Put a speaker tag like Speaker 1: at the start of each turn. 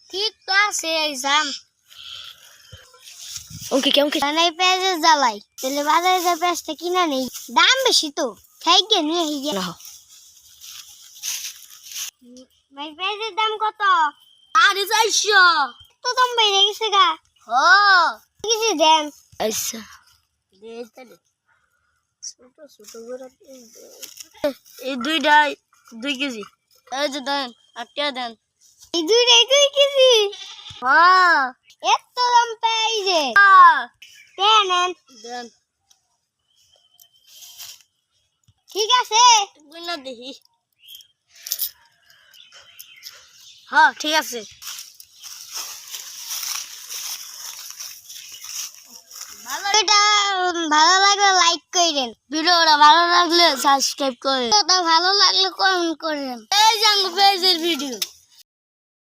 Speaker 1: ঠিক তো আছে এক্সাম
Speaker 2: অঙ্কে কেমন কি
Speaker 1: মানে পেঁয়াজের জ্বালাই তাহলে বাজারে যে পেঁয়াজটা কিনা নেই দাম বেশি তো খাইগে নিয়ে হিগে
Speaker 2: না
Speaker 1: ভাই পেঁয়াজের দাম কত?
Speaker 2: 450
Speaker 1: তো দাম বেড়ে গেছে গা।
Speaker 2: হ
Speaker 1: কিছু দেন
Speaker 2: আচ্ছা দে তাহলে ছোট ছোট করে এই দুইটা 2 কেজি এই যে দেন 8 টাকা দেন
Speaker 1: এই দুইটাই 2 কেজি
Speaker 2: হ্যাঁ
Speaker 1: এত দাম পেঁয়াজে দেন
Speaker 2: দেন
Speaker 1: ঠিক আছে
Speaker 2: বুঝনা দেখি হ্যাঁ ঠিক আছে
Speaker 1: এটা ভালো লাগলে লাইক করেন
Speaker 2: ভিডিওটা ভালো লাগলে সাবস্ক্রাইব করেন
Speaker 1: ভালো লাগলে কমেন্ট করেন
Speaker 2: এই জাঙ্গু পেজের ভিডিও